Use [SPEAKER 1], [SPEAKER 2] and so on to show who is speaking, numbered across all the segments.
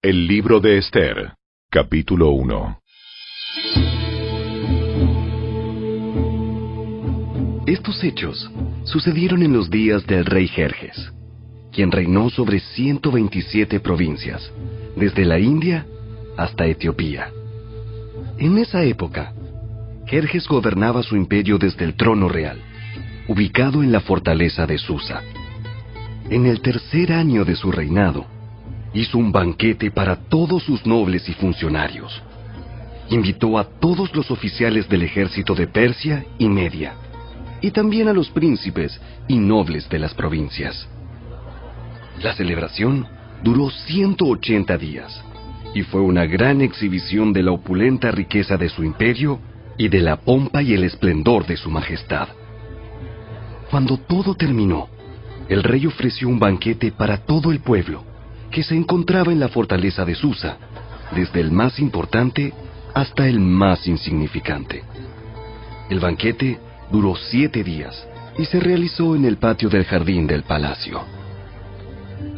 [SPEAKER 1] El libro de Esther, capítulo 1.
[SPEAKER 2] Estos hechos sucedieron en los días del rey Jerjes, quien reinó sobre 127 provincias, desde la India hasta Etiopía. En esa época, Jerjes gobernaba su imperio desde el trono real, ubicado en la fortaleza de Susa. En el tercer año de su reinado, hizo un banquete para todos sus nobles y funcionarios. Invitó a todos los oficiales del ejército de Persia y Media, y también a los príncipes y nobles de las provincias. La celebración duró 180 días, y fue una gran exhibición de la opulenta riqueza de su imperio y de la pompa y el esplendor de su majestad. Cuando todo terminó, el rey ofreció un banquete para todo el pueblo, que se encontraba en la fortaleza de Susa, desde el más importante hasta el más insignificante. El banquete duró 7 días y se realizó en el patio del jardín del palacio.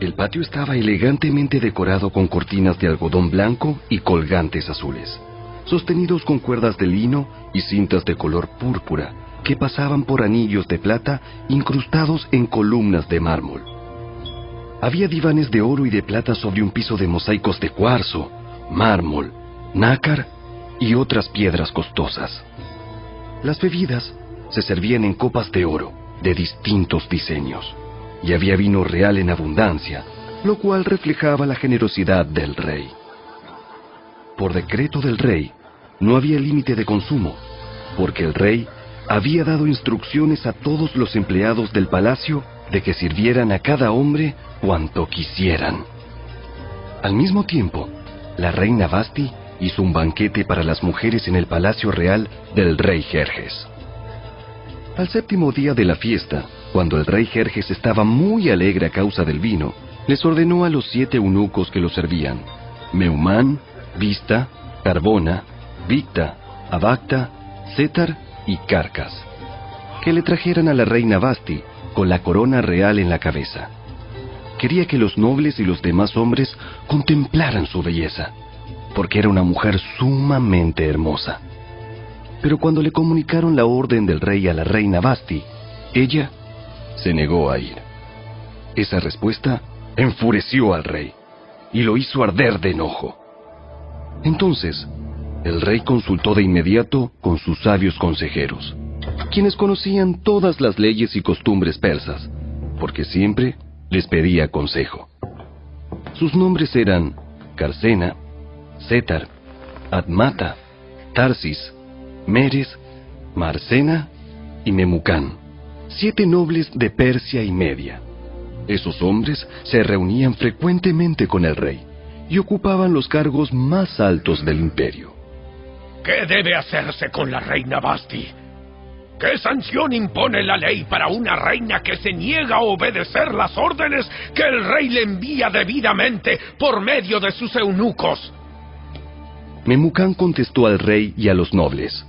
[SPEAKER 2] El patio estaba elegantemente decorado con cortinas de algodón blanco y colgantes azules, sostenidos con cuerdas de lino y cintas de color púrpura que pasaban por anillos de plata incrustados en columnas de mármol. Había divanes de oro y de plata sobre un piso de mosaicos de cuarzo, mármol, nácar y otras piedras costosas. Las bebidas se servían en copas de oro de distintos diseños, y había vino real en abundancia, lo cual reflejaba la generosidad del rey. Por decreto del rey, no había límite de consumo, porque el rey había dado instrucciones a todos los empleados del palacio de que sirvieran a cada hombre cuanto quisieran. Al mismo tiempo, la reina Vasti hizo un banquete para las mujeres en el palacio real del rey Jerjes. Al séptimo día de la fiesta, cuando el rey Jerjes estaba muy alegre a causa del vino, les ordenó a los 7 eunucos que lo servían, Meumán, Vista, Carbona, Victa, Abacta, Setar y Carcas, que le trajeran a la reina Vasti con la corona real en la cabeza. Quería que los nobles y los demás hombres contemplaran su belleza, porque era una mujer sumamente hermosa. Pero cuando le comunicaron la orden del rey a la reina Vasti, ella se negó a ir. Esa respuesta enfureció al rey y lo hizo arder de enojo. Entonces, el rey consultó de inmediato con sus sabios consejeros, quienes conocían todas las leyes y costumbres persas, porque siempre les pedía consejo. Sus nombres eran Carcena, Setar, Admata, Tarsis, Meres, Marcena y Memucán, 7 nobles de Persia y Media. Esos hombres se reunían frecuentemente con el rey y ocupaban los cargos más altos del imperio.
[SPEAKER 3] ¿Qué debe hacerse con la reina Vasti? ¿Qué sanción impone la ley para una reina que se niega a obedecer las órdenes que el rey le envía debidamente por medio de sus eunucos?
[SPEAKER 2] Memucán contestó al rey y a los nobles: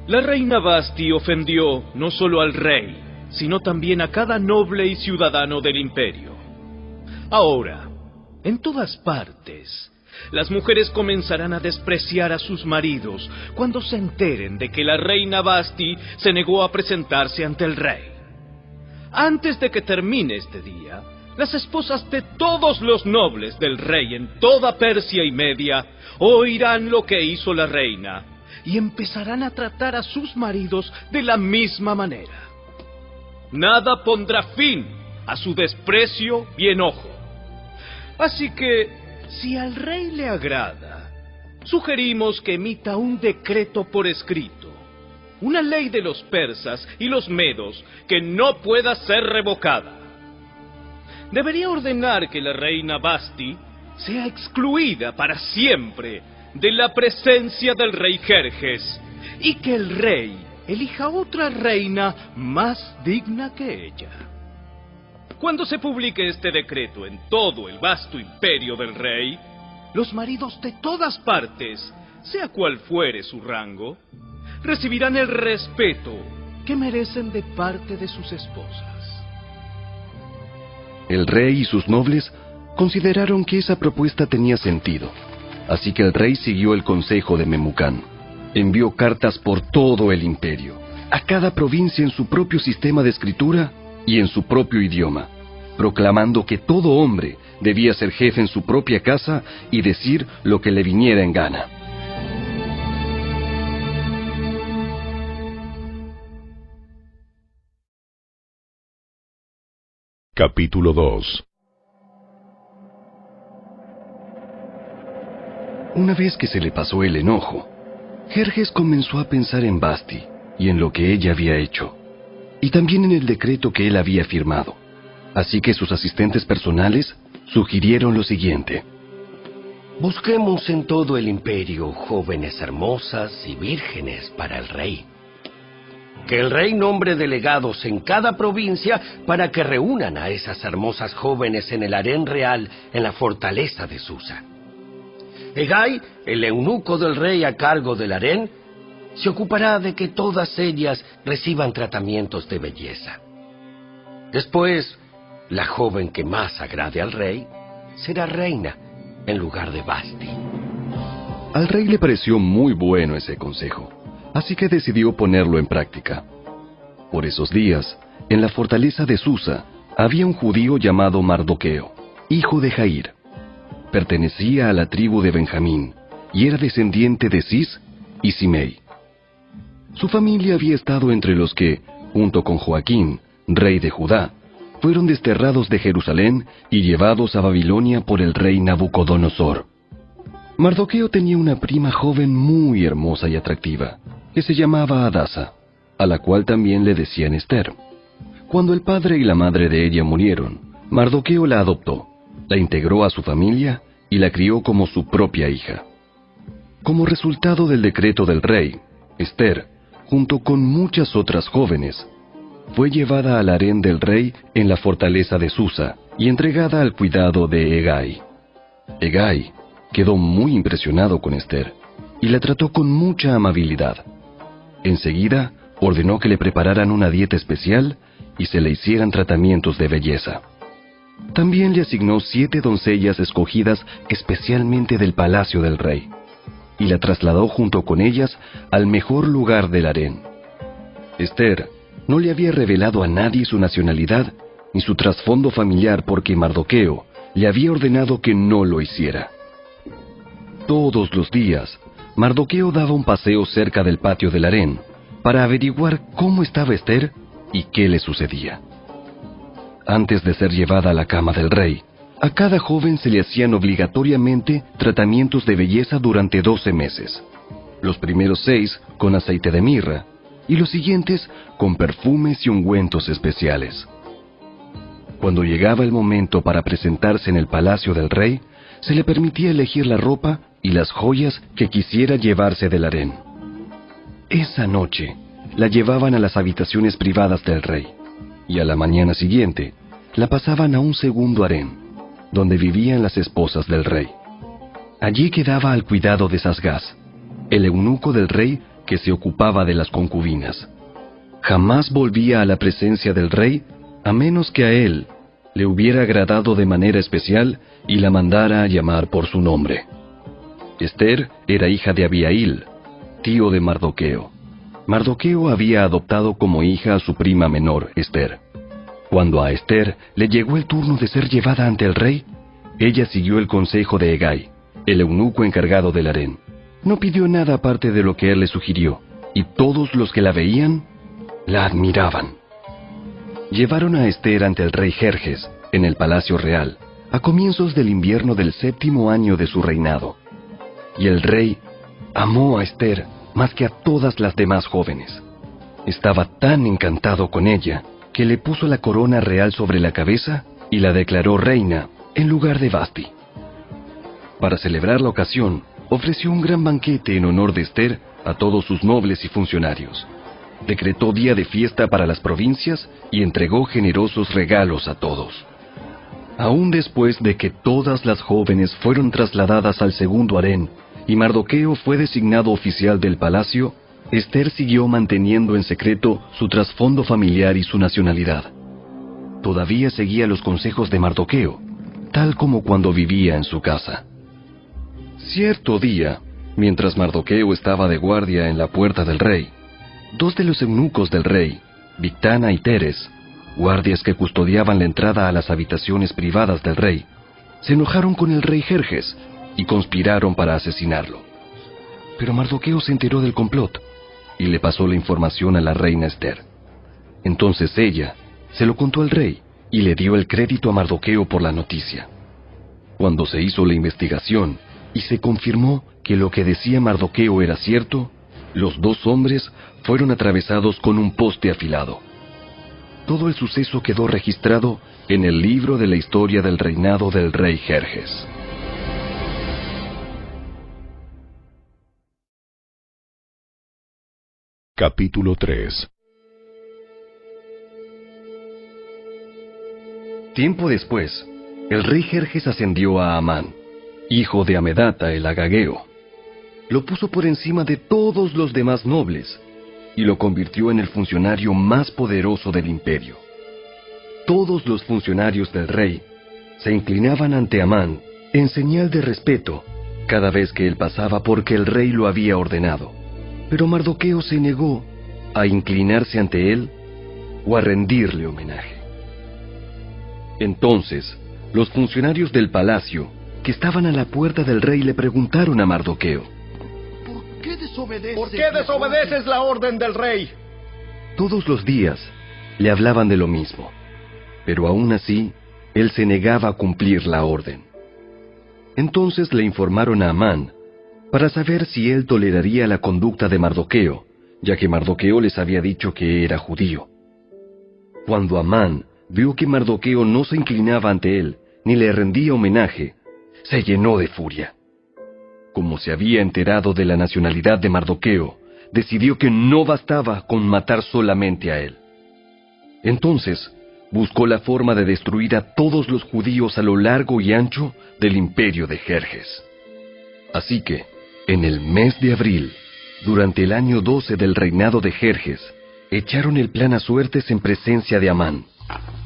[SPEAKER 4] La reina Vasti ofendió no solo al rey, sino también a cada noble y ciudadano del imperio. Ahora, en todas partes, las mujeres comenzarán a despreciar a sus maridos cuando se enteren de que la reina Vasti se negó a presentarse ante el rey. Antes de que termine este día, las esposas de todos los nobles del rey en toda Persia y Media oirán lo que hizo la reina y empezarán a tratar a sus maridos de la misma manera. Nada pondrá fin a su desprecio y enojo. Así que, si al rey le agrada, sugerimos que emita un decreto por escrito, una ley de los persas y los medos que no pueda ser revocada. Debería ordenar que la reina Vasti sea excluida para siempre de la presencia del rey Jerjes y que el rey elija otra reina más digna que ella. Cuando se publique este decreto en todo el vasto imperio del rey, los maridos de todas partes, sea cual fuere su rango, recibirán el respeto que merecen de parte de sus esposas.
[SPEAKER 2] El rey y sus nobles Consideraron que esa propuesta tenía sentido, así que el rey siguió el consejo de Memucán. Envió cartas por todo el imperio, a cada provincia en su propio sistema de escritura y en su propio idioma, proclamando que todo hombre debía ser jefe en su propia casa y decir lo que le viniera en gana.
[SPEAKER 1] Capítulo 2.
[SPEAKER 2] Una vez que se le pasó el enojo, Jerjes comenzó a pensar en Vasti y en lo que ella había hecho, y también en el decreto que él había firmado. Así que sus asistentes personales sugirieron lo siguiente:
[SPEAKER 5] busquemos en todo el imperio jóvenes hermosas y vírgenes para el rey. Que el rey nombre delegados en cada provincia para que reúnan a esas hermosas jóvenes en el harén real en la fortaleza de Susa. Hegai, el eunuco del rey a cargo del harén, se ocupará de que todas ellas reciban tratamientos de belleza. Después, la joven que más agrade al rey será reina en lugar de Vasti.
[SPEAKER 2] Al rey le pareció muy bueno ese consejo, así que decidió ponerlo en práctica. Por esos días, en la fortaleza de Susa, había un judío llamado Mardoqueo, hijo de Jair. Pertenecía a la tribu de Benjamín y era descendiente de Cis y Simei. Su familia había estado entre los que, junto con Joaquín, rey de Judá, fueron desterrados de Jerusalén y llevados a Babilonia por el rey Nabucodonosor. Mardoqueo tenía una prima joven muy hermosa y atractiva, que se llamaba Hadasa, a la cual también le decían Ester. Cuando el padre y la madre de ella murieron, Mardoqueo la adoptó, la integró a su familia y la crió como su propia hija. Como resultado del decreto del rey, Ester, junto con muchas otras jóvenes, fue llevada al harén del rey en la fortaleza de Susa y entregada al cuidado de Hegai. Hegai quedó muy impresionado con Ester y la trató con mucha amabilidad. Enseguida ordenó que le prepararan una dieta especial y se le hicieran tratamientos de belleza. También le asignó 7 doncellas escogidas especialmente del palacio del rey, y la trasladó junto con ellas al mejor lugar del harén. Ester no le había revelado a nadie su nacionalidad ni su trasfondo familiar porque Mardoqueo le había ordenado que no lo hiciera. Todos los días, Mardoqueo daba un paseo cerca del patio del harén para averiguar cómo estaba Ester y qué le sucedía. Antes de ser llevada a la cama del rey, a cada joven se le hacían obligatoriamente tratamientos de belleza durante 12 meses. Los primeros 6 con aceite de mirra y los siguientes con perfumes y ungüentos especiales. Cuando llegaba el momento para presentarse en el palacio del rey, se le permitía elegir la ropa y las joyas que quisiera llevarse del harén. Esa noche la llevaban a las habitaciones privadas del rey, y a la mañana siguiente la pasaban a un segundo harén, donde vivían las esposas del rey. Allí quedaba al cuidado de Sasgás, el eunuco del rey que se ocupaba de las concubinas. Jamás volvía a la presencia del rey a menos que a él le hubiera agradado de manera especial y la mandara a llamar por su nombre. Ester era hija de Abihail, tío de Mardoqueo. Mardoqueo había adoptado como hija a su prima menor, Ester. Cuando a Ester le llegó el turno de ser llevada ante el rey, ella siguió el consejo de Hegai, el eunuco encargado del harén. No pidió nada aparte de lo que él le sugirió, y todos los que la veían, la admiraban. Llevaron a Ester ante el rey Jerjes, en el palacio real, a comienzos del invierno del 7º año de su reinado. Y el rey amó a Ester más que a todas las demás jóvenes. Estaba tan encantado con ella que le puso la corona real sobre la cabeza y la declaró reina en lugar de Vasti. Para celebrar la ocasión, ofreció un gran banquete en honor de Ester a todos sus nobles y funcionarios. Decretó día de fiesta para las provincias y entregó generosos regalos a todos. Aún después de que todas las jóvenes fueron trasladadas al segundo harén y Mardoqueo fue designado oficial del palacio, Ester siguió manteniendo en secreto su trasfondo familiar y su nacionalidad. Todavía seguía los consejos de Mardoqueo, tal como cuando vivía en su casa. Cierto día, mientras Mardoqueo estaba de guardia en la puerta del rey, dos de los eunucos del rey, Bigtana y Teres, guardias que custodiaban la entrada a las habitaciones privadas del rey, se enojaron con el rey Jerjes y conspiraron para asesinarlo. Pero Mardoqueo se enteró del complot y le pasó la información a la reina Ester. Entonces ella se lo contó al rey y le dio el crédito a Mardoqueo por la noticia. Cuando se hizo la investigación y se confirmó que lo que decía Mardoqueo era cierto, los dos hombres fueron atravesados con un poste afilado. Todo el suceso quedó registrado en el libro de la historia del reinado del rey Jerjes.
[SPEAKER 1] Capítulo 3.
[SPEAKER 2] Tiempo después, el rey Jerjes ascendió a Amán, hijo de Amedata el agageo. Lo puso por encima de todos los demás nobles y lo convirtió en el funcionario más poderoso del imperio. Todos los funcionarios del rey se inclinaban ante Amán en señal de respeto cada vez que él pasaba porque el rey lo había ordenado. Pero Mardoqueo se negó a inclinarse ante él o a rendirle homenaje. Entonces, los funcionarios del palacio, que estaban a la puerta del rey, le preguntaron a Mardoqueo:
[SPEAKER 6] ¿Por qué desobedeces la orden del rey?
[SPEAKER 2] Todos los días le hablaban de lo mismo, pero aún así, él se negaba a cumplir la orden. Entonces le informaron a Amán para saber si él toleraría la conducta de Mardoqueo, ya que Mardoqueo les había dicho que era judío. Cuando Amán vio que Mardoqueo no se inclinaba ante él, ni le rendía homenaje, se llenó de furia. Como se había enterado de la nacionalidad de Mardoqueo, decidió que no bastaba con matar solamente a él. Entonces, buscó la forma de destruir a todos los judíos a lo largo y ancho del imperio de Jerjes. Así que, en el mes de abril, durante el año 12 del reinado de Jerjes, echaron el plan a suertes en presencia de Amán.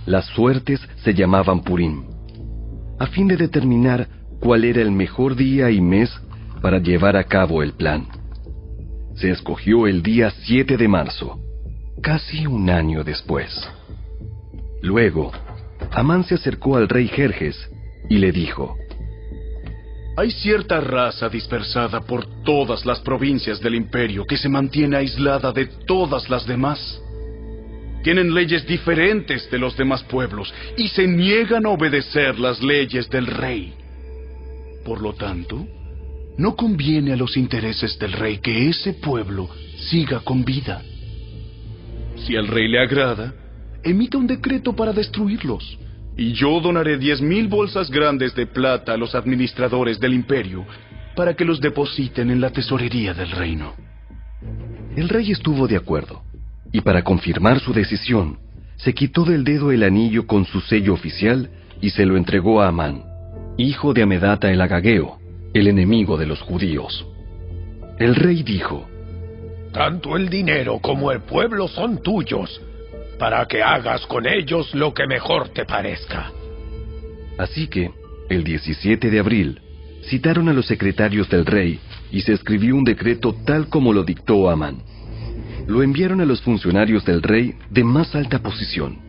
[SPEAKER 2] Las suertes se llamaban Purim, a fin de determinar cuál era el mejor día y mes para llevar a cabo el plan. Se escogió el día 7 de marzo, casi un año después. Luego, Amán se acercó al rey Jerjes y le dijo:
[SPEAKER 7] Hay cierta raza dispersada por todas las provincias del imperio que se mantiene aislada de todas las demás. Tienen leyes diferentes de los demás pueblos y se niegan a obedecer las leyes del rey. Por lo tanto, no conviene a los intereses del rey que ese pueblo siga con vida. Si al rey le agrada, emita un decreto para destruirlos, y yo donaré 10,000 bolsas grandes de plata a los administradores del imperio para que los depositen en la tesorería del reino.
[SPEAKER 2] El rey estuvo de acuerdo, y para confirmar su decisión, se quitó del dedo el anillo con su sello oficial y se lo entregó a Amán, hijo de Amedata el agageo, el enemigo de los judíos. El rey dijo:
[SPEAKER 3] Tanto el dinero como el pueblo son tuyos, para que hagas con ellos lo que mejor te parezca.
[SPEAKER 2] Así que, el 17 de abril, citaron a los secretarios del rey y se escribió un decreto tal como lo dictó Amán. Lo enviaron a los funcionarios del rey de más alta posición,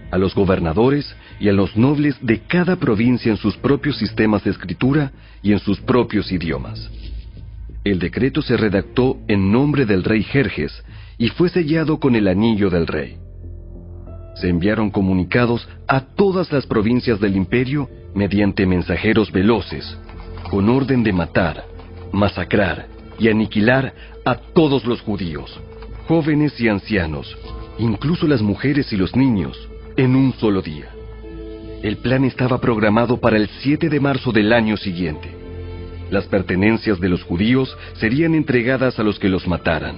[SPEAKER 2] a los gobernadores y a los nobles de cada provincia en sus propios sistemas de escritura y en sus propios idiomas. El decreto se redactó en nombre del rey Jerjes y fue sellado con el anillo del rey. Se enviaron comunicados a todas las provincias del imperio mediante mensajeros veloces, con orden de matar, masacrar y aniquilar a todos los judíos, jóvenes y ancianos, incluso las mujeres y los niños, en un solo día. El plan estaba programado para el 7 de marzo del año siguiente. Las pertenencias de los judíos serían entregadas a los que los mataran.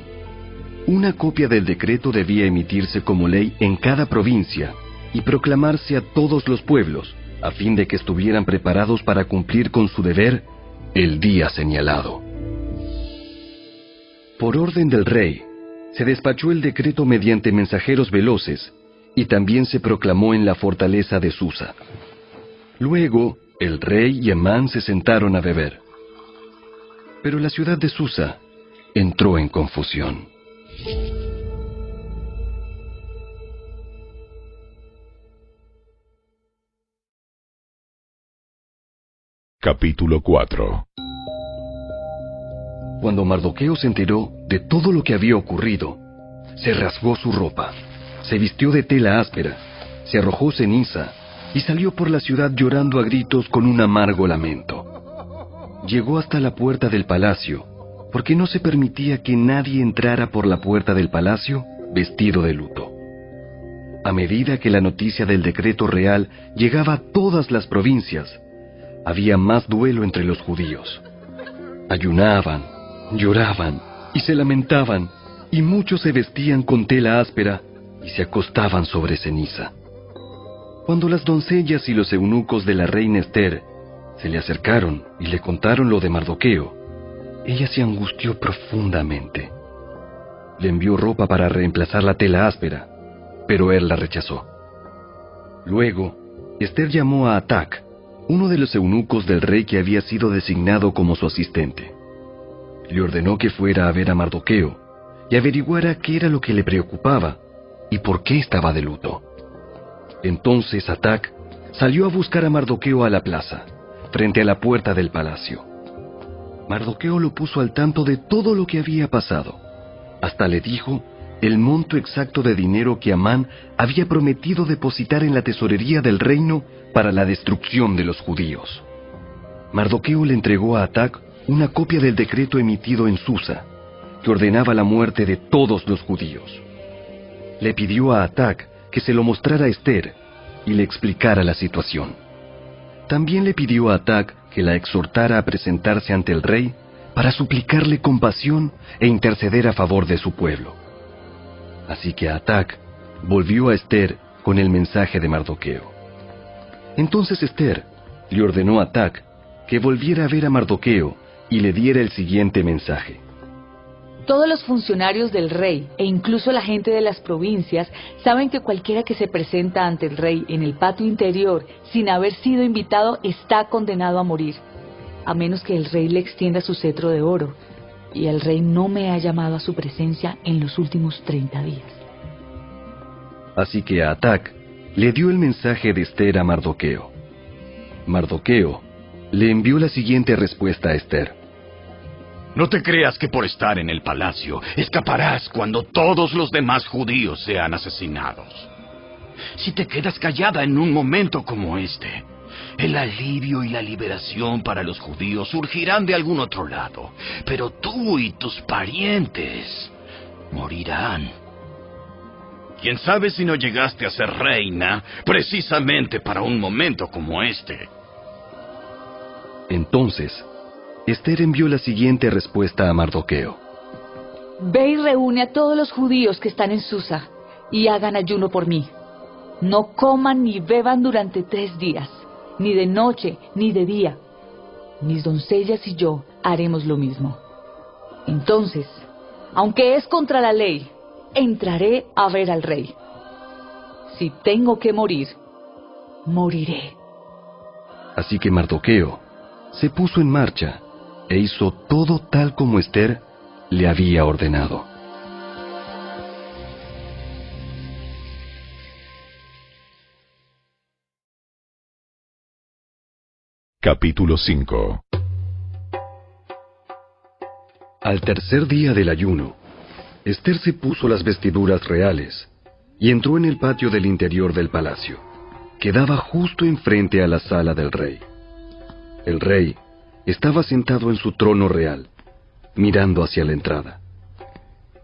[SPEAKER 2] Una copia del decreto debía emitirse como ley en cada provincia y proclamarse a todos los pueblos, a fin de que estuvieran preparados para cumplir con su deber el día señalado. Por orden del rey, se despachó el decreto mediante mensajeros veloces y también se proclamó en la fortaleza de Susa. Luego, El rey y Amán se sentaron a beber. Pero la ciudad de Susa entró en confusión.
[SPEAKER 1] Capítulo 4.
[SPEAKER 2] Cuando Mardoqueo se enteró de todo lo que había ocurrido, se rasgó su ropa, se vistió de tela áspera, se arrojó ceniza y salió por la ciudad llorando a gritos con un amargo lamento. Llegó hasta la puerta del palacio, porque no se permitía que nadie entrara por la puerta del palacio vestido de luto. A medida que la noticia del decreto real llegaba a todas las provincias, había más duelo entre los judíos. Ayunaban, lloraban y se lamentaban, y muchos se vestían con tela áspera y se acostaban sobre ceniza. Cuando las doncellas y los eunucos de la reina Ester se le acercaron y le contaron lo de Mardoqueo, ella se angustió profundamente. Le envió ropa para reemplazar la tela áspera, pero él la rechazó. Luego, Ester llamó a Atac, uno de los eunucos del rey que había sido designado como su asistente. Le ordenó que fuera a ver a Mardoqueo y averiguara qué era lo que le preocupaba y por qué estaba de luto. Entonces Atac salió a buscar a Mardoqueo a la plaza, frente a la puerta del palacio. Mardoqueo lo puso al tanto de todo lo que había pasado. Hasta le dijo el monto exacto de dinero que Amán había prometido depositar en la tesorería del reino para la destrucción de los judíos. Mardoqueo le entregó a Atac una copia del decreto emitido en Susa, que ordenaba la muerte de todos los judíos. Le pidió a Atac que se lo mostrara a Ester y le explicara la situación. También le pidió a Atac que la exhortara a presentarse ante el rey para suplicarle compasión e interceder a favor de su pueblo. Así que Atac volvió a Ester con el mensaje de Mardoqueo. Entonces Ester le ordenó a Atac que volviera a ver a Mardoqueo y le diera el siguiente mensaje.
[SPEAKER 8] Todos los funcionarios del rey e incluso la gente de las provincias saben que cualquiera que se presenta ante el rey en el patio interior sin haber sido invitado está condenado a morir, a menos que el rey le extienda su cetro de oro, y el rey no me ha llamado a su presencia en los últimos 30 días.
[SPEAKER 2] Así que a Atac le dio el mensaje de Ester a Mardoqueo. Mardoqueo le envió la siguiente respuesta a Ester.
[SPEAKER 5] No te creas que por estar en el palacio escaparás cuando todos los demás judíos sean asesinados. Si te quedas callada en un momento como este, el alivio y la liberación para los judíos surgirán de algún otro lado, pero tú y tus parientes morirán. ¿Quién sabe si no llegaste a ser reina precisamente para un momento como este?
[SPEAKER 2] Entonces, Ester envió la siguiente respuesta a Mardoqueo.
[SPEAKER 8] Ve y reúne a todos los judíos que están en Susa y hagan ayuno por mí. No coman ni beban durante 3 días, ni de noche ni de día. Mis doncellas y yo haremos lo mismo. Entonces, aunque es contra la ley, entraré a ver al rey. Si tengo que morir, moriré.
[SPEAKER 2] Así que Mardoqueo se puso en marcha e hizo todo tal como Ester le había ordenado.
[SPEAKER 1] Capítulo 5.
[SPEAKER 2] Al tercer día del ayuno, Ester se puso las vestiduras reales y entró en el patio del interior del palacio, que daba justo enfrente a la sala del rey. El rey estaba sentado en su trono real, mirando hacia la entrada.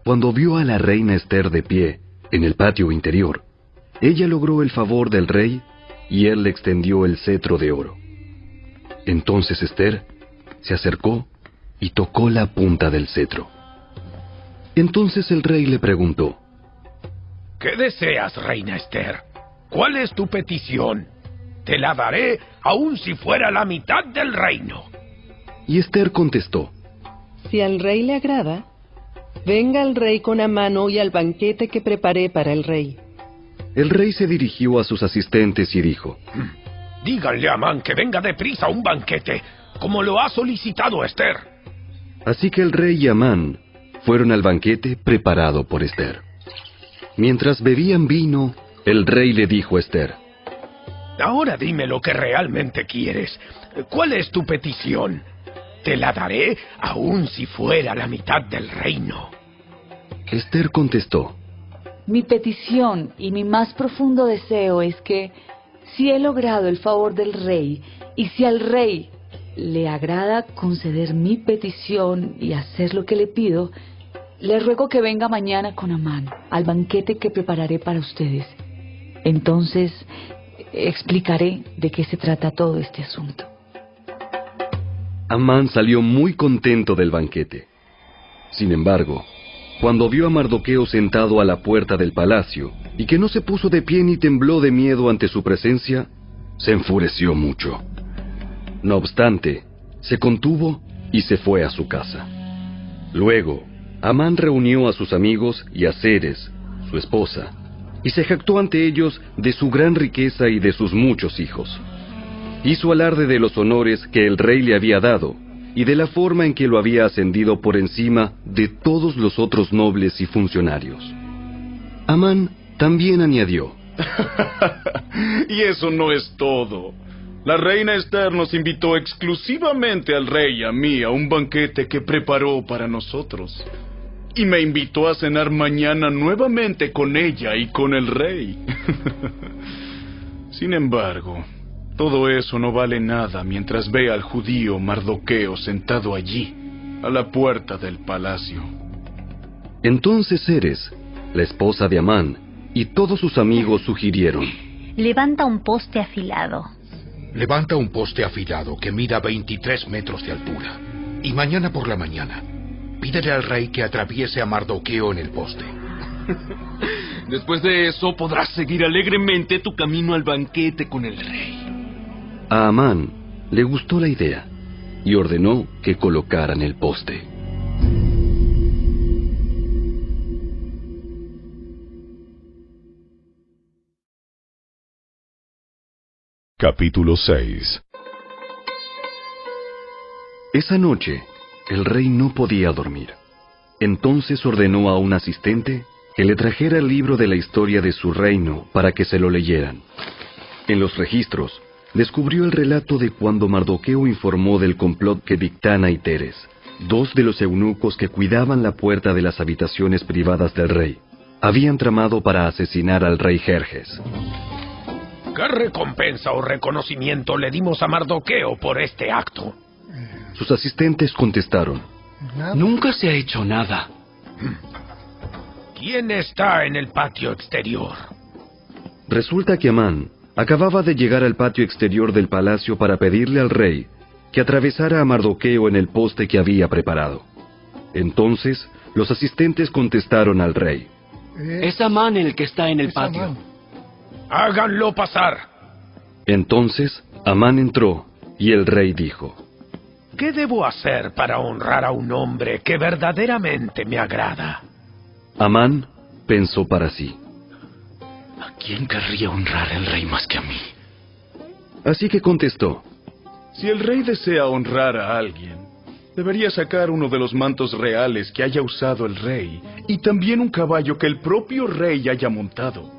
[SPEAKER 2] Cuando vio a la reina Ester de pie en el patio interior, ella logró el favor del rey y él le extendió el cetro de oro. Entonces Ester se acercó y tocó la punta del cetro. Entonces el rey le preguntó:
[SPEAKER 3] ¿Qué deseas, reina Ester? ¿Cuál es tu petición? Te la daré aun si fuera la mitad del reino.
[SPEAKER 2] Y Ester contestó:
[SPEAKER 9] Si al rey le agrada, venga el rey con Amán hoy al banquete que preparé para el rey.
[SPEAKER 2] El rey se dirigió a sus asistentes y dijo:
[SPEAKER 3] Díganle a Amán que venga deprisa a un banquete, como lo ha solicitado Esther.
[SPEAKER 2] Así que el rey y Amán fueron al banquete preparado por Esther. Mientras bebían vino, el rey le dijo a Esther:
[SPEAKER 3] Ahora dime lo que realmente quieres. ¿Cuál es tu petición? Te la daré aun si fuera la mitad del reino.
[SPEAKER 2] Esther contestó:
[SPEAKER 8] Mi petición y mi más profundo deseo es que, si he logrado el favor del rey, y si al rey le agrada conceder mi petición y hacer lo que le pido, le ruego que venga mañana con Amán al banquete que prepararé para ustedes. Entonces explicaré de qué se trata todo este asunto.
[SPEAKER 2] Amán salió muy contento del banquete. Sin embargo, cuando vio a Mardoqueo sentado a la puerta del palacio, y que no se puso de pie ni tembló de miedo ante su presencia, se enfureció mucho. No obstante, se contuvo y se fue a su casa. Luego, Amán reunió a sus amigos y a Ceres, su esposa, y se jactó ante ellos de su gran riqueza y de sus muchos hijos. Hizo alarde de los honores que el rey le había dado, y de la forma en que lo había ascendido por encima de todos los otros nobles y funcionarios. Amán también añadió:
[SPEAKER 7] Y eso no es todo. La reina Esther nos invitó exclusivamente al rey y a mí a un banquete que preparó para nosotros. Y me invitó a cenar mañana nuevamente con ella y con el rey. Sin embargo, todo eso no vale nada mientras ve al judío Mardoqueo sentado allí, a la puerta del palacio.
[SPEAKER 2] Entonces Ceres, la esposa de Amán, y todos sus amigos sugirieron:
[SPEAKER 10] Levanta un poste afilado.
[SPEAKER 11] Levanta un poste afilado que mida 23 metros de altura. Y mañana por la mañana, pídele al rey que atraviese a Mardoqueo en el poste.
[SPEAKER 4] Después de eso podrás seguir alegremente tu camino al banquete con el rey.
[SPEAKER 2] A Amán le gustó la idea y ordenó que colocaran el poste.
[SPEAKER 1] Capítulo 6.
[SPEAKER 2] Esa noche, el rey no podía dormir. Entonces ordenó a un asistente que le trajera el libro de la historia de su reino para que se lo leyeran. En los registros, descubrió el relato de cuando Mardoqueo informó del complot que Bigtana y Teres, dos de los eunucos que cuidaban la puerta de las habitaciones privadas del rey, habían tramado para asesinar al rey Jerjes.
[SPEAKER 3] ¿Qué recompensa o reconocimiento le dimos a Mardoqueo por este acto?
[SPEAKER 2] Sus asistentes contestaron:
[SPEAKER 5] Nunca se ha hecho nada.
[SPEAKER 3] ¿Quién está en el patio exterior?
[SPEAKER 2] Resulta que Amán acababa de llegar al patio exterior del palacio para pedirle al rey que atravesara a Mardoqueo en el poste que había preparado. Entonces, los asistentes contestaron al rey:
[SPEAKER 5] Es Amán el que está en el patio.
[SPEAKER 3] Amán. Háganlo pasar.
[SPEAKER 2] Entonces, Amán entró, y el rey dijo:
[SPEAKER 3] ¿Qué debo hacer para honrar a un hombre que verdaderamente me agrada?
[SPEAKER 2] Amán pensó para sí:
[SPEAKER 5] ¿A quién querría honrar el rey más que a mí?
[SPEAKER 2] Así que contestó:
[SPEAKER 7] Si el rey desea honrar a alguien, debería sacar uno de los mantos reales que haya usado el rey, y también un caballo que el propio rey haya montado.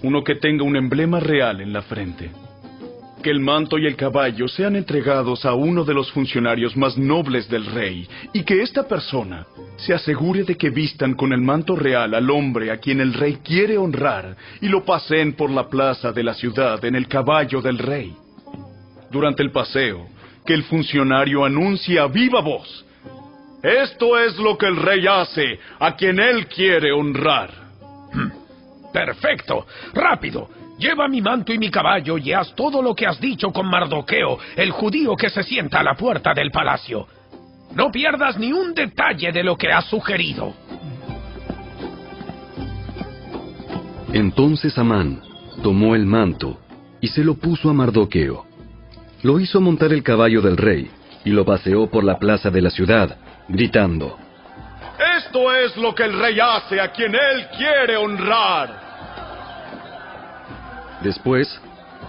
[SPEAKER 7] Uno que tenga un emblema real en la frente. Que el manto y el caballo sean entregados a uno de los funcionarios más nobles del rey, y que esta persona se asegure de que vistan con el manto real al hombre a quien el rey quiere honrar, y lo paseen por la plaza de la ciudad en el caballo del rey. Durante el paseo, que el funcionario anuncie a viva voz: esto es lo que el rey hace a quien él quiere honrar.
[SPEAKER 3] ¡Perfecto! ¡Rápido! Lleva mi manto y mi caballo y haz todo lo que has dicho con Mardoqueo, el judío que se sienta a la puerta del palacio. No pierdas ni un detalle de lo que has sugerido.
[SPEAKER 2] Entonces Amán tomó el manto y se lo puso a Mardoqueo. Lo hizo montar el caballo del rey y lo paseó por la plaza de la ciudad, gritando:
[SPEAKER 7] Esto es lo que el rey hace a quien él quiere honrar.
[SPEAKER 2] Después,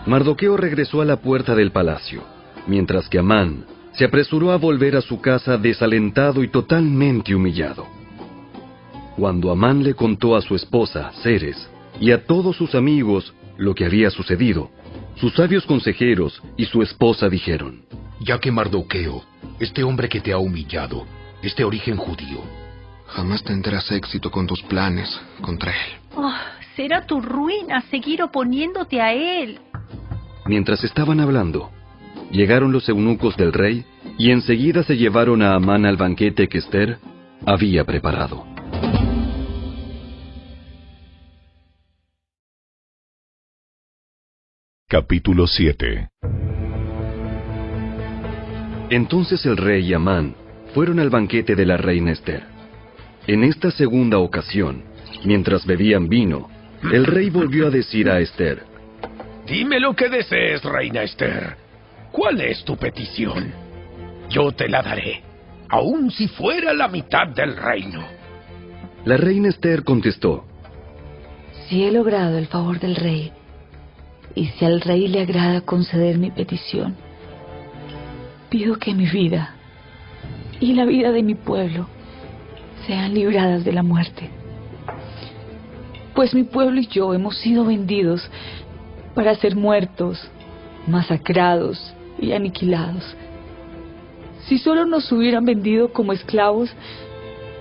[SPEAKER 2] Mardoqueo regresó a la puerta del palacio, mientras que Amán se apresuró a volver a su casa desalentado y totalmente humillado. Cuando Amán le contó a su esposa, Ceres, y a todos sus amigos lo que había sucedido, sus sabios consejeros y su esposa dijeron:
[SPEAKER 11] Ya que Mardoqueo, este hombre que te ha humillado, es de origen judío,
[SPEAKER 12] jamás tendrás éxito con tus planes contra él.
[SPEAKER 10] Oh, será tu ruina seguir oponiéndote a él.
[SPEAKER 2] Mientras estaban hablando, llegaron los eunucos del rey y enseguida se llevaron a Amán al banquete que Ester había preparado.
[SPEAKER 1] Capítulo 7.
[SPEAKER 2] Entonces el rey y Amán fueron al banquete de la reina Ester. En esta segunda ocasión, mientras bebían vino, el rey volvió a decir a Ester:
[SPEAKER 3] Dime lo que desees, reina Ester. ¿Cuál es tu petición? Yo te la daré, aun si fuera la mitad del reino.
[SPEAKER 2] La reina Ester contestó:
[SPEAKER 8] Si he logrado el favor del rey, y si al rey le agrada conceder mi petición, pido que mi vida y la vida de mi pueblo sean libradas de la muerte. Pues mi pueblo y yo hemos sido vendidos para ser muertos, masacrados y aniquilados. Si solo nos hubieran vendido como esclavos,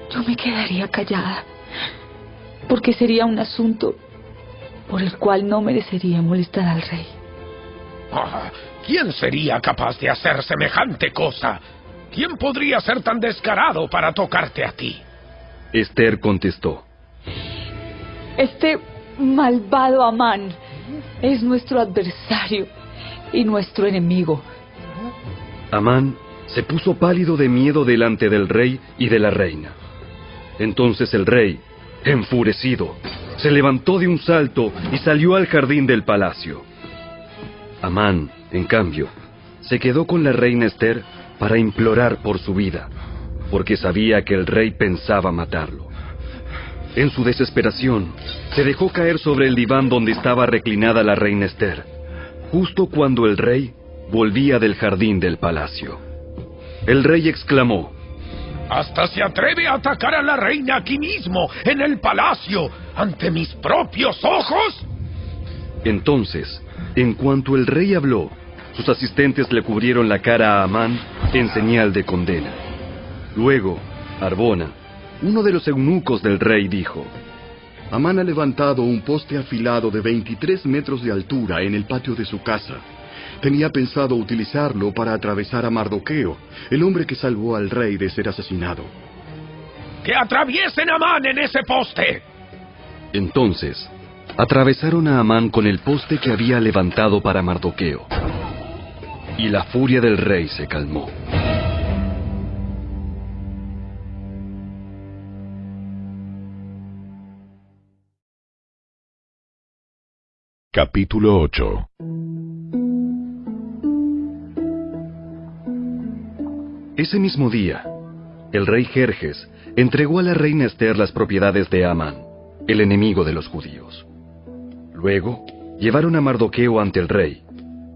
[SPEAKER 8] yo me quedaría callada, porque sería un asunto por el cual no merecería molestar al rey.
[SPEAKER 3] ¿Quién sería capaz de hacer semejante cosa? ¿Quién podría ser tan descarado para tocarte a ti?
[SPEAKER 2] Ester contestó:
[SPEAKER 8] Este malvado Amán es nuestro adversario y nuestro enemigo.
[SPEAKER 2] Amán se puso pálido de miedo delante del rey y de la reina. Entonces el rey, enfurecido, se levantó de un salto y salió al jardín del palacio. Amán, en cambio, se quedó con la reina Ester para implorar por su vida, porque sabía que el rey pensaba matarlo. En su desesperación, se dejó caer sobre el diván donde estaba reclinada la reina Ester, justo cuando el rey volvía del jardín del palacio. El rey exclamó:
[SPEAKER 3] ¡Hasta se atreve a atacar a la reina aquí mismo, en el palacio, ante mis propios ojos!
[SPEAKER 2] Entonces, en cuanto el rey habló, sus asistentes le cubrieron la cara a Amán en señal de condena. Luego, Arbona, uno de los eunucos del rey, dijo:
[SPEAKER 13] Amán ha levantado un poste afilado de 23 metros de altura en el patio de su casa. Tenía pensado utilizarlo para atravesar a Mardoqueo, el hombre que salvó al rey de ser asesinado.
[SPEAKER 3] ¡Que atraviesen a Amán en ese poste!
[SPEAKER 2] Entonces, atravesaron a Amán con el poste que había levantado para Mardoqueo. Y la furia del rey se calmó.
[SPEAKER 1] Capítulo 8.
[SPEAKER 2] Ese mismo día, el rey Jerjes entregó a la reina Ester las propiedades de Amán, el enemigo de los judíos. Luego, llevaron a Mardoqueo ante el rey,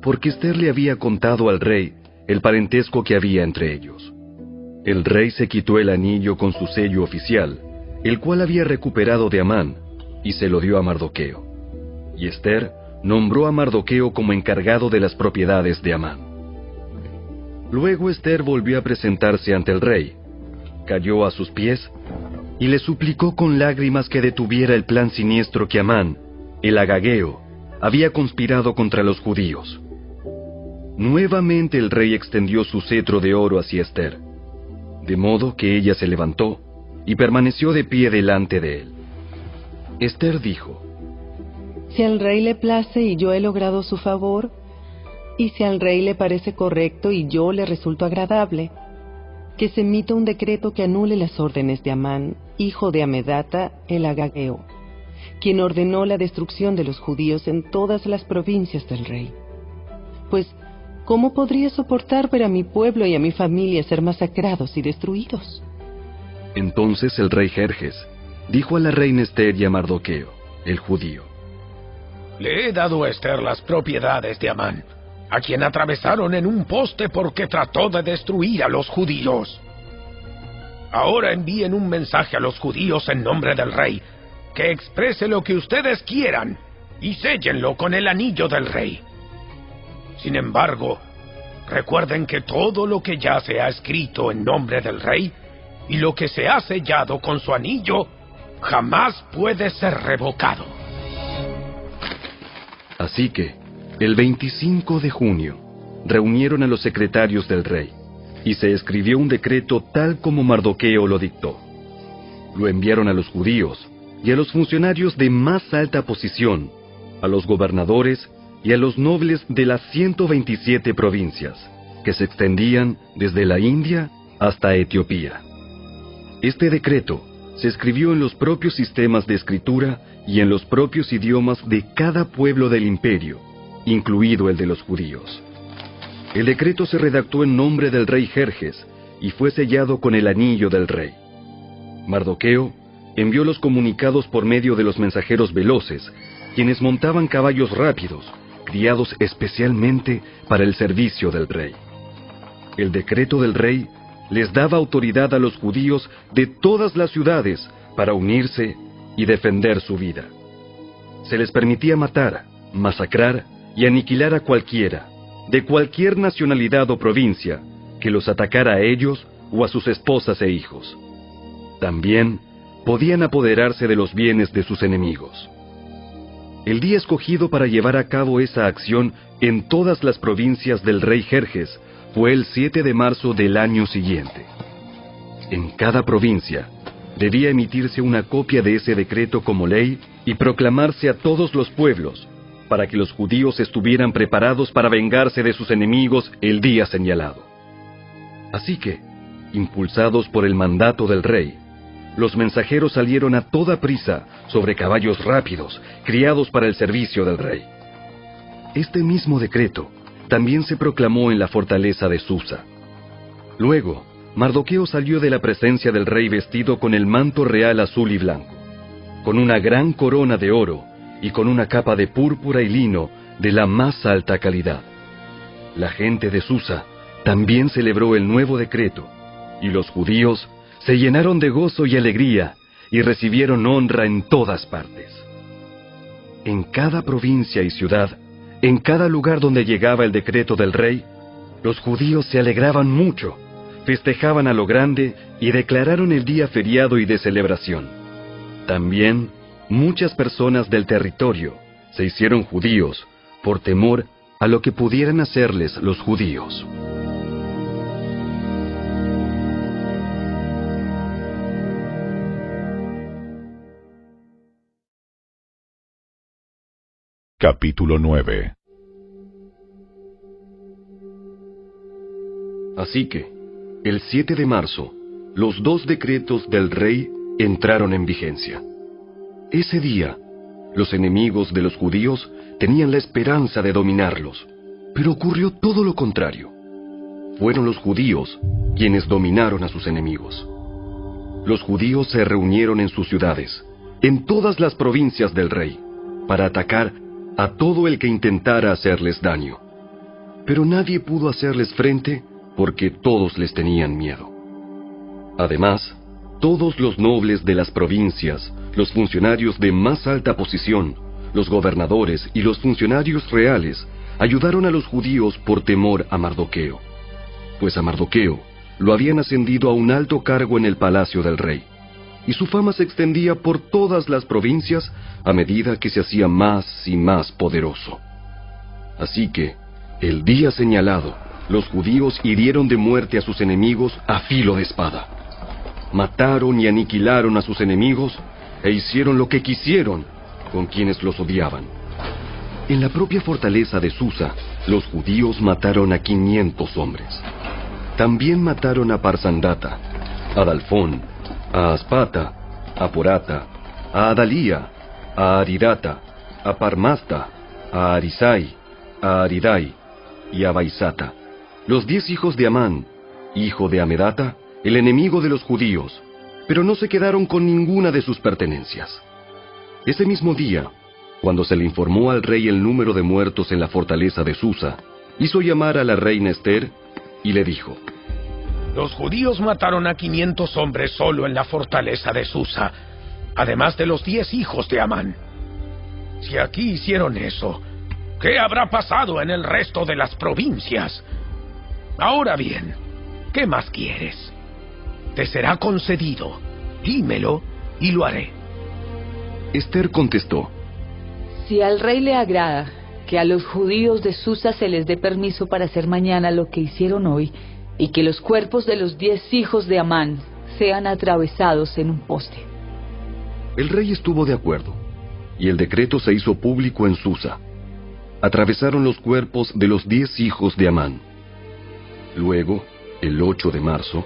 [SPEAKER 2] porque Ester le había contado al rey el parentesco que había entre ellos. El rey se quitó el anillo con su sello oficial, el cual había recuperado de Amán, y se lo dio a Mardoqueo. Y Ester nombró a Mardoqueo como encargado de las propiedades de Amán. Luego Ester volvió a presentarse ante el rey, cayó a sus pies y le suplicó con lágrimas que detuviera el plan siniestro que Amán, el agageo, había conspirado contra los judíos. Nuevamente el rey extendió su cetro de oro hacia Ester, de modo que ella se levantó y permaneció de pie delante de él. Ester dijo:
[SPEAKER 9] Si al rey le place y yo he logrado su favor, y si al rey le parece correcto y yo le resulto agradable, que se emita un decreto que anule las órdenes de Amán, hijo de Amedata, el agageo, quien ordenó la destrucción de los judíos en todas las provincias del rey. Pues, ¿cómo podría soportar ver a mi pueblo y a mi familia ser masacrados y destruidos?
[SPEAKER 2] Entonces el rey Jerjes dijo a la reina Ester y a Mardoqueo, el judío:
[SPEAKER 3] Le he dado a Esther las propiedades de Amán, a quien atravesaron en un poste porque trató de destruir a los judíos. Ahora envíen un mensaje a los judíos en nombre del rey, que exprese lo que ustedes quieran, y séllenlo con el anillo del rey. Sin embargo, recuerden que todo lo que ya se ha escrito en nombre del rey, y lo que se ha sellado con su anillo, jamás puede ser revocado.
[SPEAKER 2] Así que, el 25 de junio, reunieron a los secretarios del rey, y se escribió un decreto tal como Mardoqueo lo dictó. Lo enviaron a los judíos y a los funcionarios de más alta posición, a los gobernadores y a los nobles de las 127 provincias, que se extendían desde la India hasta Etiopía. Este decreto se escribió en los propios sistemas de escritura y en los propios idiomas de cada pueblo del imperio, incluido el de los judíos. El decreto se redactó en nombre del rey Jerjes y fue sellado con el anillo del rey. Mardoqueo envió los comunicados por medio de los mensajeros veloces, quienes montaban caballos rápidos, criados especialmente para el servicio del rey. El decreto del rey les daba autoridad a los judíos de todas las ciudades para unirse y defender su vida. Se les permitía matar, masacrar y aniquilar a cualquiera, de cualquier nacionalidad o provincia, que los atacara a ellos o a sus esposas e hijos. También podían apoderarse de los bienes de sus enemigos. El día escogido para llevar a cabo esa acción en todas las provincias del rey Jerjes fue el 7 de marzo del año siguiente. En cada provincia debía emitirse una copia de ese decreto como ley y proclamarse a todos los pueblos, para que los judíos estuvieran preparados para vengarse de sus enemigos el día señalado. Así que, impulsados por el mandato del rey, los mensajeros salieron a toda prisa sobre caballos rápidos, criados para el servicio del rey. Este mismo decreto también se proclamó en la fortaleza de Susa. Luego, Mardoqueo salió de la presencia del rey vestido con el manto real azul y blanco, con una gran corona de oro y con una capa de púrpura y lino de la más alta calidad. La gente de Susa también celebró el nuevo decreto, y los judíos se llenaron de gozo y alegría y recibieron honra en todas partes. En cada provincia y ciudad, en cada lugar donde llegaba el decreto del rey, los judíos se alegraban mucho, festejaban a lo grande y declararon el día feriado y de celebración. También, muchas personas del territorio se hicieron judíos por temor a lo que pudieran hacerles los judíos.
[SPEAKER 1] Capítulo 9.
[SPEAKER 2] Así que, el 7 de marzo, los 2 decretos del rey entraron en vigencia. Ese día, los enemigos de los judíos tenían la esperanza de dominarlos, pero ocurrió todo lo contrario. Fueron los judíos quienes dominaron a sus enemigos. Los judíos se reunieron en sus ciudades, en todas las provincias del rey, para atacar a todo el que intentara hacerles daño. Pero nadie pudo hacerles frente porque todos les tenían miedo. Además, todos los nobles de las provincias, los funcionarios de más alta posición, los gobernadores y los funcionarios reales ayudaron a los judíos por temor a Mardoqueo, pues a Mardoqueo lo habían ascendido a un alto cargo en el palacio del rey, y su fama se extendía por todas las provincias a medida que se hacía más y más poderoso. Así que, el día señalado, los judíos hirieron de muerte a sus enemigos a filo de espada. Mataron y aniquilaron a sus enemigos e hicieron lo que quisieron con quienes los odiaban. En la propia fortaleza de Susa, los judíos mataron a 500 hombres. También mataron a Parsandata, a Dalfón, a Aspata, a Porata, a Adalía, a Aridata, a Parmasta, a Arisai, a Aridai y a Baisata, los 10 hijos de Amán, hijo de Amedata, el enemigo de los judíos, pero no se quedaron con ninguna de sus pertenencias. Ese mismo día, cuando se le informó al rey el número de muertos en la fortaleza de Susa, hizo llamar a la reina Ester y le dijo:
[SPEAKER 3] Los judíos mataron a 500 hombres solo en la fortaleza de Susa, además de los 10 hijos de Amán. Si aquí hicieron eso, ¿qué habrá pasado en el resto de las provincias? Ahora bien, ¿qué más quieres? Te será concedido. Dímelo y lo haré.
[SPEAKER 2] Ester contestó:
[SPEAKER 8] Si al rey le agrada que a los judíos de Susa se les dé permiso para hacer mañana lo que hicieron hoy, y que los cuerpos de los 10 hijos de Amán sean atravesados en un poste.
[SPEAKER 2] El rey estuvo de acuerdo, y el decreto se hizo público en Susa. Atravesaron los cuerpos de los 10 hijos de Amán. Luego, el 8 de marzo,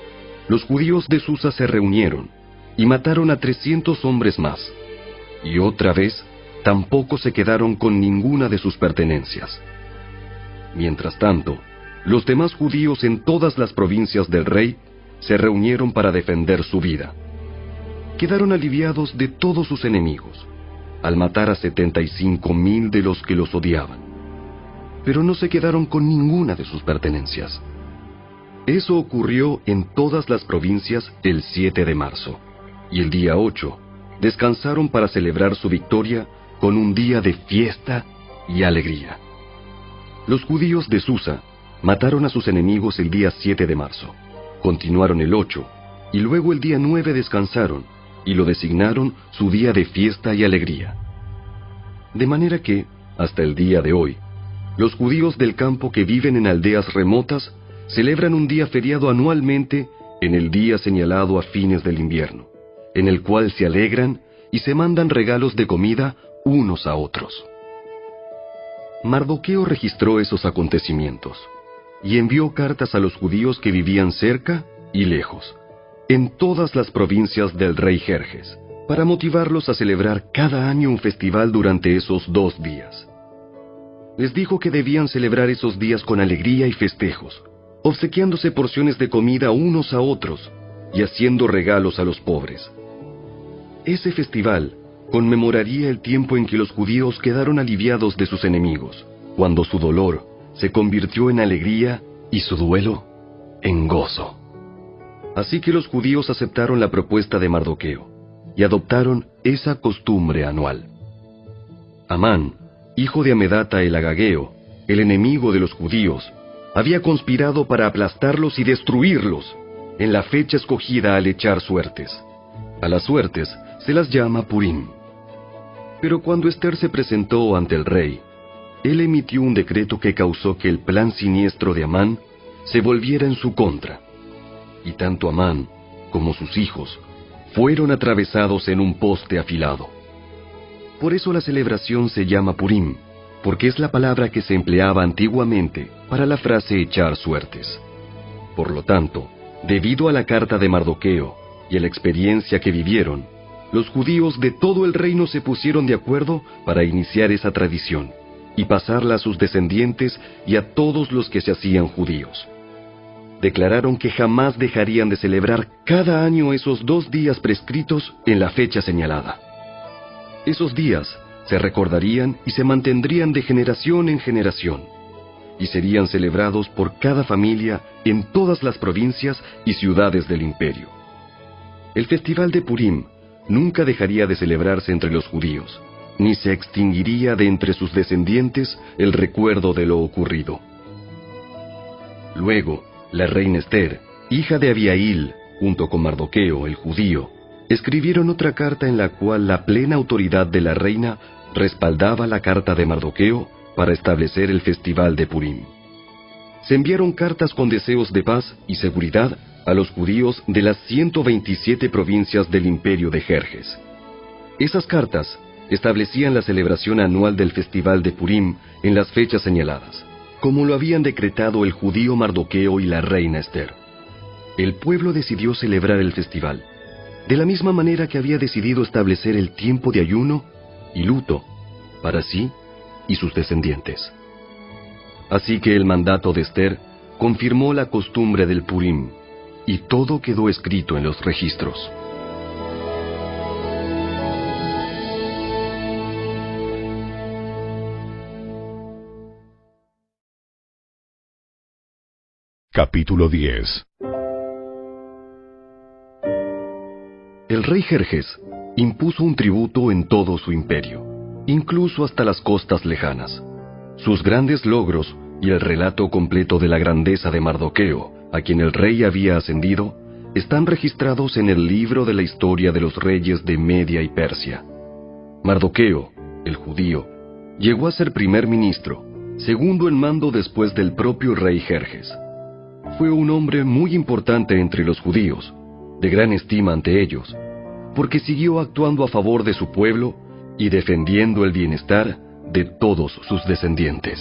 [SPEAKER 2] los judíos de Susa se reunieron y mataron a 300 hombres más, y otra vez tampoco se quedaron con ninguna de sus pertenencias. Mientras tanto, los demás judíos en todas las provincias del rey se reunieron para defender su vida. Quedaron aliviados de todos sus enemigos, al matar a 75,000 de los que los odiaban. Pero no se quedaron con ninguna de sus pertenencias. Eso ocurrió en todas las provincias el 7 de marzo, y el día 8 descansaron para celebrar su victoria con un día de fiesta y alegría. Los judíos de Susa mataron a sus enemigos el día 7 de marzo, continuaron el 8, y luego el día 9 descansaron, y lo designaron su día de fiesta y alegría. De manera que, hasta el día de hoy, los judíos del campo que viven en aldeas remotas celebran un día feriado anualmente en el día señalado a fines del invierno, en el cual se alegran y se mandan regalos de comida unos a otros. Mardoqueo registró esos acontecimientos y envió cartas a los judíos que vivían cerca y lejos, en todas las provincias del rey Jerjes, para motivarlos a celebrar cada año un festival durante esos 2 días. Les dijo que debían celebrar esos días con alegría y festejos, obsequiándose porciones de comida unos a otros y haciendo regalos a los pobres. Ese festival conmemoraría el tiempo en que los judíos quedaron aliviados de sus enemigos, cuando su dolor se convirtió en alegría y su duelo en gozo. Así que los judíos aceptaron la propuesta de Mardoqueo y adoptaron esa costumbre anual. Amán, hijo de Amedata el Agageo, el enemigo de los judíos, había conspirado para aplastarlos y destruirlos en la fecha escogida al echar suertes. A las suertes se las llama Purim. Pero cuando Ester se presentó ante el rey, él emitió un decreto que causó que el plan siniestro de Amán se volviera en su contra. Y tanto Amán como sus hijos fueron atravesados en un poste afilado. Por eso la celebración se llama Purim, porque es la palabra que se empleaba antiguamente para la frase echar suertes. Por lo tanto, debido a la carta de Mardoqueo y a la experiencia que vivieron, los judíos de todo el reino se pusieron de acuerdo para iniciar esa tradición y pasarla a sus descendientes y a todos los que se hacían judíos. Declararon que jamás dejarían de celebrar cada año esos 2 días prescritos en la fecha señalada. Esos días se recordarían y se mantendrían de generación en generación, y serían celebrados por cada familia en todas las provincias y ciudades del imperio. El festival de Purim nunca dejaría de celebrarse entre los judíos, ni se extinguiría de entre sus descendientes el recuerdo de lo ocurrido. Luego, la reina Ester, hija de Abihail, junto con Mardoqueo, el judío, escribieron otra carta en la cual la plena autoridad de la reina respaldaba la carta de Mardoqueo para establecer el festival de Purim. Se enviaron cartas con deseos de paz y seguridad a los judíos de las 127 provincias del imperio de Jerjes. Esas cartas establecían la celebración anual del festival de Purim en las fechas señaladas, como lo habían decretado el judío Mardoqueo y la reina Ester. El pueblo decidió celebrar el festival, de la misma manera que había decidido establecer el tiempo de ayuno y luto para sí y sus descendientes. Así que el mandato de Ester confirmó la costumbre del Purim, y todo quedó escrito en los registros.
[SPEAKER 1] Capítulo 10.
[SPEAKER 2] El rey Jerjes impuso un tributo en todo su imperio, incluso hasta las costas lejanas. Sus grandes logros y el relato completo de la grandeza de Mardoqueo, a quien el rey había ascendido, están registrados en el libro de la historia de los reyes de Media y Persia. Mardoqueo, el judío, llegó a ser primer ministro, segundo en mando después del propio rey Jerjes. Fue un hombre muy importante entre los judíos, de gran estima ante ellos, porque siguió actuando a favor de su pueblo y defendiendo el bienestar de todos sus descendientes.